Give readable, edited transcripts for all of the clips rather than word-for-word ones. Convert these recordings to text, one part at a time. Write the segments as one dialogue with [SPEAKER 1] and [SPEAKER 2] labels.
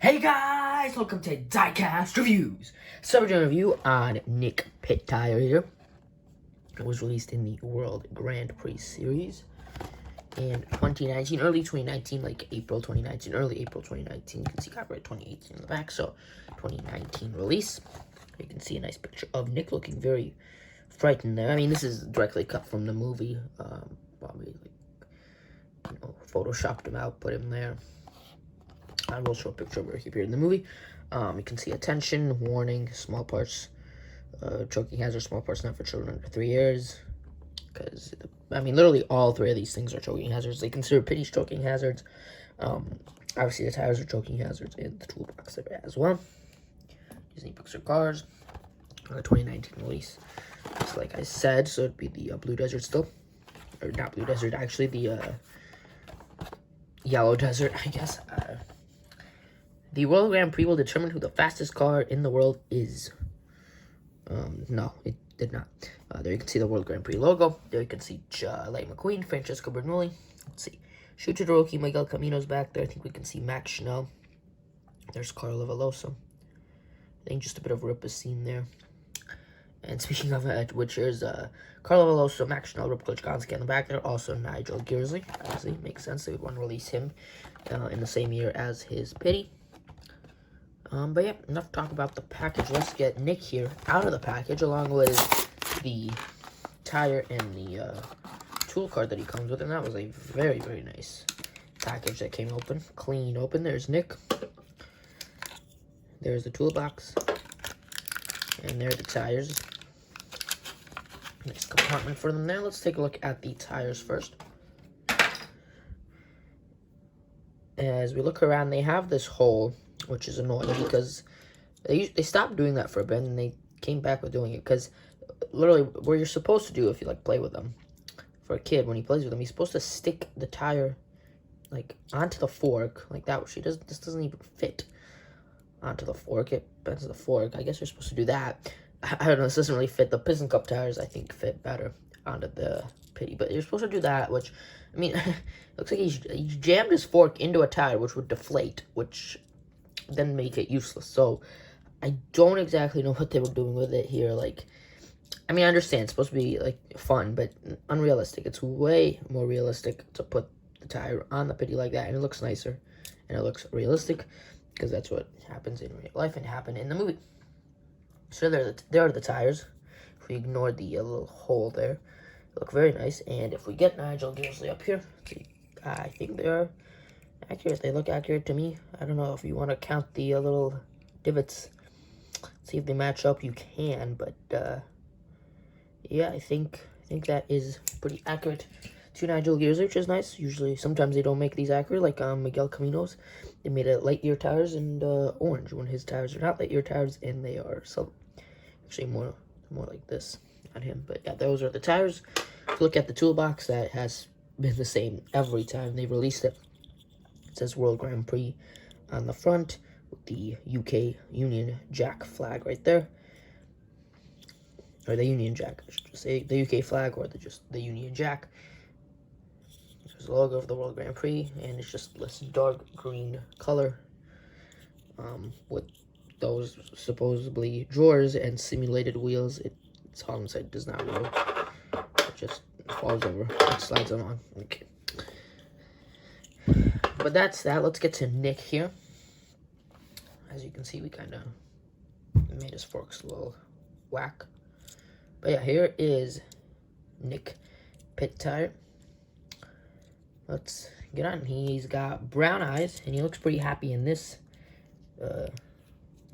[SPEAKER 1] Hey guys, welcome to Diecast Reviews. So we're doing a review on Nick Pit tire here. It was released in the World Grand Prix series in 2019, early 2019, like April 2019, early April 2019. You can see copyright 2018 in the back, so 2019 release. You can see a nice picture of Nick looking very frightened there. I mean, this is directly cut from the movie. Probably, photoshopped him out, put him there. I will show a picture of where he appeared in the movie. You can see attention, warning, small parts, choking hazard, small parts not for children under 3 years. Because, I mean, literally all three of these things are choking hazards. They consider Pitty's choking hazards. Obviously, the tires are choking hazards in the toolbox there as well. Disney Pixar cars. 2019 release. Just like I said, so it'd be the Blue Desert still. Or not Blue Desert, actually, the Yellow Desert, I guess. The World Grand Prix will determine who the fastest car in the world is. No, it did not. There you can see the World Grand Prix logo. There you can see Lightning McQueen, Francesco Bernoulli. Let's see. Shuta Todoroki, Miguel Camino's back there. I think we can see Max Schnell. There's Carlo Veloso. I think just a bit of Ripacine there. And speaking of which, there's Carlo Veloso, Max Schnell, Rip Klichkonski on the back there. Also Nigel Gearsley. Obviously, makes sense. They would want to release him in the same year as his Pitty. But yeah, enough talk about the package. Let's get Nick here out of the package, along with the tire and the tool card that he comes with. And that was a very, very nice package that came open. Clean open. There's Nick. There's the toolbox. And there are the tires. Nice compartment for them there. Let's take a look at the tires first. As we look around, they have this hole, which is annoying because they stopped doing that for a bit and they came back with doing it, because literally what you're supposed to do if you play with them, for a kid when he plays with them, he's supposed to stick the tire onto the fork like that. This doesn't even fit onto the fork. It bends the fork. I guess you're supposed to do that. I don't know, this doesn't really fit. The Piston Cup tires I think fit better onto the Pitty, but you're supposed to do that, which, I mean, looks like he jammed his fork into a tire, which would deflate, which then make it useless. So I don't exactly know what they were doing with it here. I mean, I understand it's supposed to be fun, but unrealistic. It's way more realistic to put the tire on the Pitty like that, and it looks nicer and it looks realistic, because that's what happens in real life and happened in the movie. So there are the tires. If we ignore the little hole there, they look very nice. And if we get Nigel Gearsley up here, I think they are accurate. They look accurate to me. I don't know if you want to count the little divots, see if they match up. You can, but yeah, I think that is pretty accurate to Nigel Gearsley, which is nice. Usually, sometimes they don't make these accurate, like Miguel Camino's. They made it light year tires and orange, when his tires are not light year tires, and they are actually more like this on him. But yeah, those are the tires. If you look at the toolbox, that has been the same every time they've released it. It says World Grand Prix on the front with the UK Union Jack flag right there. Or the Union Jack, I should say. The UK flag or just the Union Jack. There's the logo of the World Grand Prix, and it's just this dark green color with those supposedly drawers and simulated wheels. It's all inside, does not roll. It just falls over. It slides along. Okay. But that's that. Let's get to Nick here. As you can see, we kind of made his forks a little whack. But yeah, here is Nick Pit tire. Let's get on. He's got brown eyes, and he looks pretty happy in this.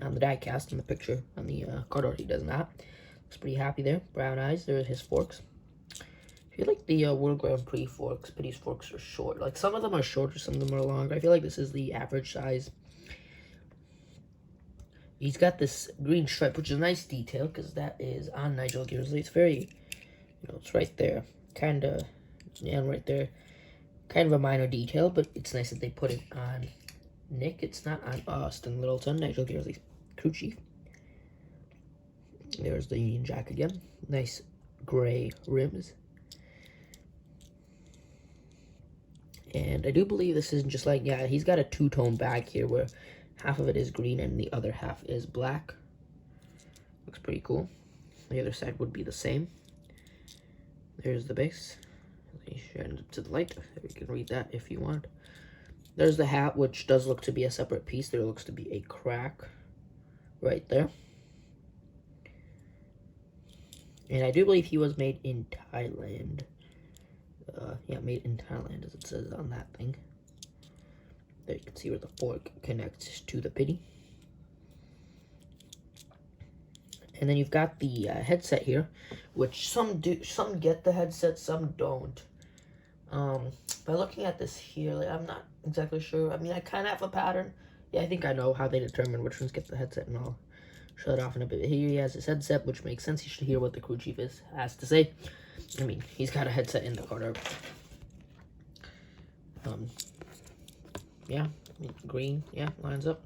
[SPEAKER 1] On the diecast, in the picture, on the card art, he does not. Looks pretty happy there. Brown eyes. There's his forks. I feel like the World Grand Prix forks, Pitty's forks are short. Some of them are shorter, some of them are longer. I feel like this is the average size. He's got this green stripe, which is a nice detail, because that is on Nigel Gearsley. It's very, it's right there. Kind of, yeah, right there. Kind of a minor detail, but it's nice that they put it on Nick. It's not on Austin Littleton, Nigel Gearsley's crew chief. There's the Union Jack again. Nice gray rims. And I do believe this isn't just yeah, he's got a two-tone back here where half of it is green and the other half is black. Looks pretty cool. The other side would be the same. There's the base. Shine it to the light. You can read that if you want. There's the hat, which does look to be a separate piece. There looks to be a crack right there. And I do believe he was made in Thailand. Yeah, made in Thailand, as it says on that thing. There you can see where the fork connects to the pitty. And then you've got the headset here, which some get the headset, some don't. By looking at this here, like, I'm not exactly sure. I mean, I kind of have a pattern. Yeah, I think I know how they determine which ones get the headset, and I'll show it off in a bit. Here he has his headset, which makes sense. You should hear what the crew chief has to say. I mean, he's got a headset in the car. Yeah, green, yeah, lines up.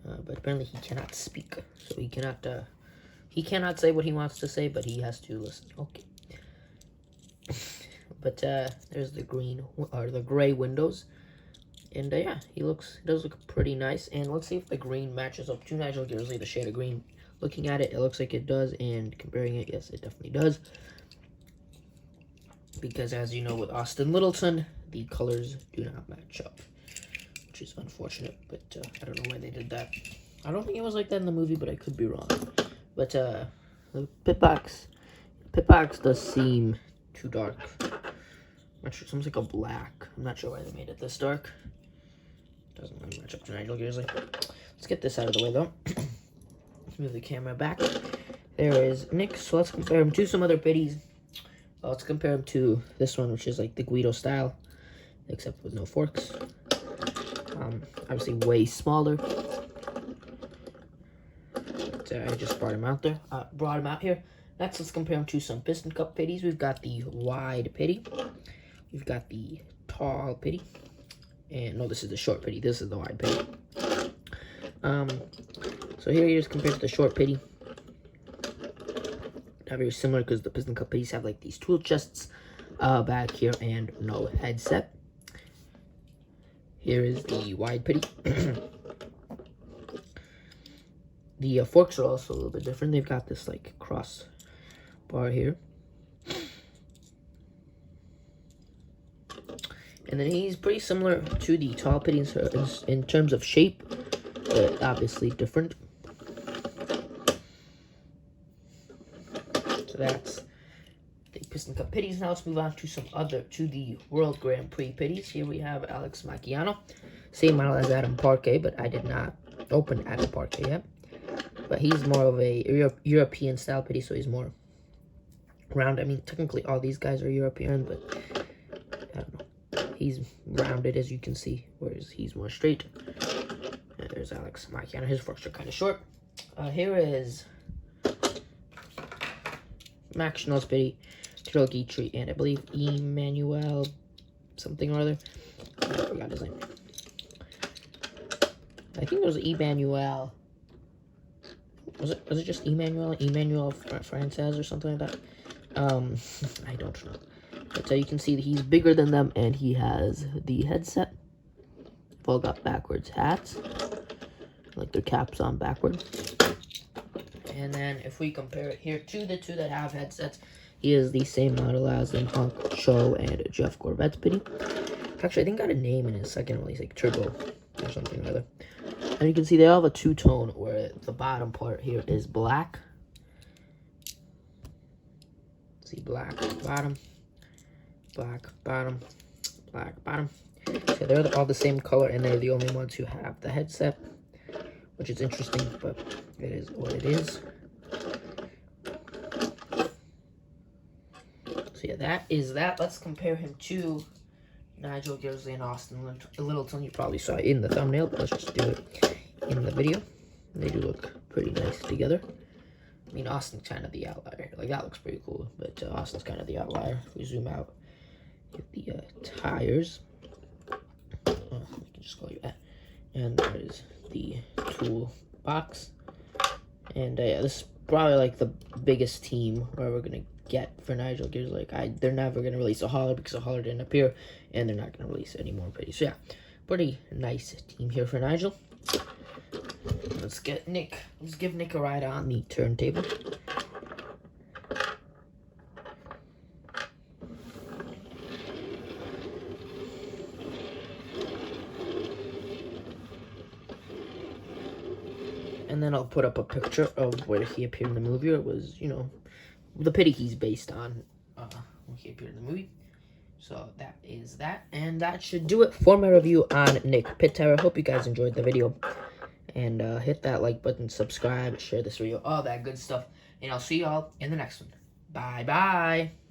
[SPEAKER 1] But apparently he cannot speak, so he cannot say what he wants to say, but he has to listen. Okay. But there's the green or the gray windows, and yeah, he does look pretty nice. And let's see if the green matches up to Nigel Gearsley, the shade of green. Looking at it, it looks like it does, and comparing it, yes, it definitely does. Because as you know, with Austin Littleton, the colors do not match up, which is unfortunate. But I don't know why they did that. I don't think it was like that in the movie, but I could be wrong. But the pit box does seem too dark. I'm not sure, it's almost like a black. I'm not sure why they made it this dark. Doesn't really match up to Nigel Gearsley. Let's get this out of the way though. Let's move the camera back. There is Nick, so let's compare him to some other pitties. Let's compare him to this one, which is like the Guido style, except with no forks. Obviously way smaller. But, I just brought him out here. Next, let's compare him to some Piston Cup pitties. We've got the wide pitty. We've got the tall pitty. And no, this is the short pitty. This is the wide pitty. So here he is compared to the short pitty. Not very similar because the Piston Cup pitties have like these tool chests back here and no headset. Here is the wide pitty. The forks are also a little bit different. They've got this like cross bar here. And then he's pretty similar to the tall pitty in terms of shape, but obviously different. So that's the Piston Cup pitties. Now let's move on to the World Grand Prix pitties. Here we have Alex Macchiano. Same model as Adam Parquet, but I did not open Adam Parquet yet. But he's more of a European style pitty, so he's more round. I mean, technically all these guys are European, but I don't know. He's rounded, as you can see, whereas he's more straight. And there's Alex Macchiano. His forks are kind of short. Here is Max Schnell's pitty, Tyrrell Guitry, and I believe Emmanuel something or other. I forgot his name. I think it was Emmanuel. Was it just Emmanuel Frances or something like that? I don't know. But you can see that he's bigger than them, and he has the headset. They've all got backwards hats, like their caps on backwards. And then if we compare it here to the two that have headsets, he is the same model as in Hunk Cho and Jeff Corvette's pitty. Actually, I think got a name in his second release, like Turbo or something or other. And you can see they all have a two-tone, where the bottom part here is black. See, black bottom, black bottom, black bottom. So they're all the same color, and they're the only ones who have the headset, which is interesting, but it is what it is. So yeah, that is that. Let's compare him to Nigel Gearsley and Austin Littleton. You probably saw it in the thumbnail, but let's just do it in the video. They do look pretty nice together. I mean, Austin's kind of the outlier. Like, that looks pretty cool, but Austin's kind of the outlier. If we zoom out, get the tires. We can just call you that. And there's the toolbox. And yeah, this is probably like the biggest team where we're going to get for Nigel Gearsley. Like, they're never going to release a hauler because a hauler didn't appear, and they're not going to release any more pitties. So yeah, pretty nice team here for Nigel. Let's give Nick a ride on the turntable. And then I'll put up a picture of where he appeared in the movie. It was, you know, the Pitty he's based on when he appeared in the movie. So that is that. And that should do it for my review on Nick Pitty. I hope you guys enjoyed the video. And hit that like button, subscribe, share this video, all that good stuff. And I'll see y'all in the next one. Bye-bye.